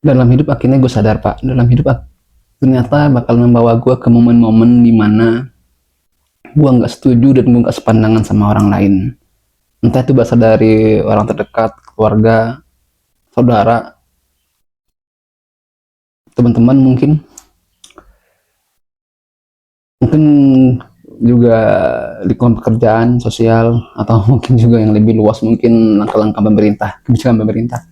Dalam hidup akhirnya gue sadar, Pak, dalam hidup ternyata bakal membawa gue ke momen-momen dimana gue nggak setuju dan gue nggak sepandangan sama orang lain, entah itu berasal dari orang terdekat, keluarga, saudara, teman-teman, mungkin mungkin juga lingkungan pekerjaan sosial, atau mungkin juga yang lebih luas, mungkin langkah-langkah pemerintah, kebijakan pemerintah.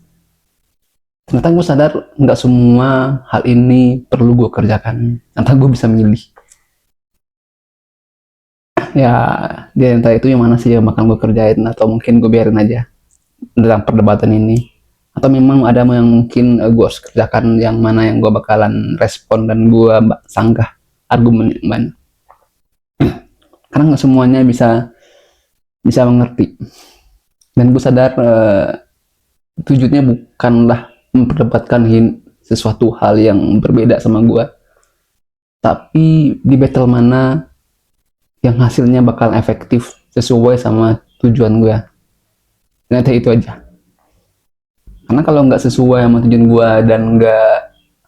Ternyata gue sadar nggak semua hal ini perlu gue kerjakan, ternyata gue bisa milih. Ya, dia entah itu yang mana sih yang bakal gue kerjain, atau mungkin gue biarin aja dalam perdebatan ini, atau memang ada yang mungkin gue harus kerjakan, yang mana yang gue bakalan respon dan gue sanggah argumen yang mana, karena nggak semuanya bisa bisa mengerti. Dan gue sadar tujuannya bukanlah memperdebatkan sesuatu hal yang berbeda sama gue, tapi di battle mana yang hasilnya bakal efektif sesuai sama tujuan gue. Ternyata itu aja. Karena kalau nggak sesuai sama tujuan gue dan nggak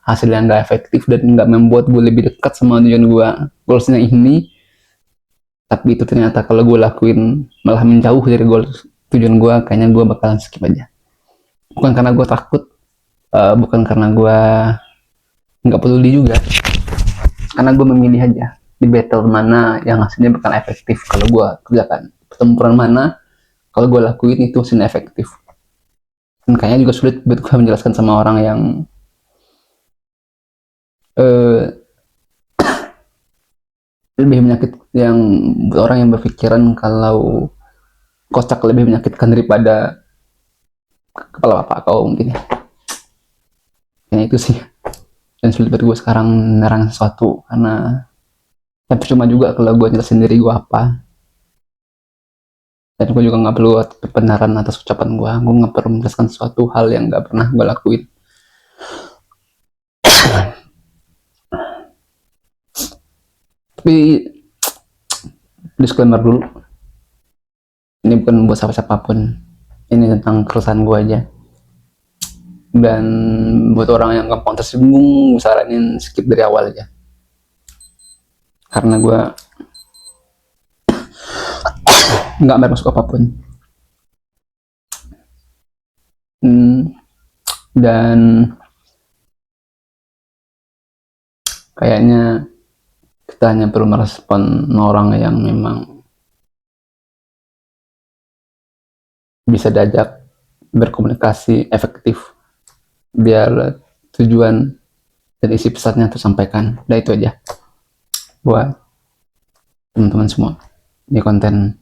hasilnya nggak efektif dan nggak membuat gue lebih dekat sama tujuan gue, goalsnya ini, tapi itu ternyata kalau gue lakuin malah menjauh dari goals tujuan gue, kayaknya gue bakalan skip aja. Bukan karena gue takut, bukan karena gue nggak peduli juga, karena gue memilih aja di battle mana yang hasilnya bakal efektif kalau gue kerjakan, pertempuran mana kalau gue lakuin itu hasilnya efektif. Dan kayaknya juga sulit buat gue menjelaskan sama orang yang eh, lebih menyakit, yang orang yang berpikiran kalau kocak lebih menyakitkan daripada kepala bapak kau mungkin ya. Kayaknya itu sih. Dan sulit buat gue sekarang nerang sesuatu, karena ya percuma juga kalau gue jelasin diri gue apa, dan gue juga nggak perlu kebenaran atas ucapan gue nggak perlu menjelaskan sesuatu hal yang nggak pernah gue lakuin. Tapi disclaimer dulu, ini bukan buat siapa-siapapun, ini tentang keresahan gue aja. Dan buat orang yang gampang tersinggung, saranin skip dari awal aja, karena gue nggak bermaksud apapun. Dan kayaknya kita hanya perlu merespon orang yang memang bisa diajak berkomunikasi efektif, biar tujuan dan isi pesannya tersampaikan. Udah itu aja buat teman-teman semua. Ini konten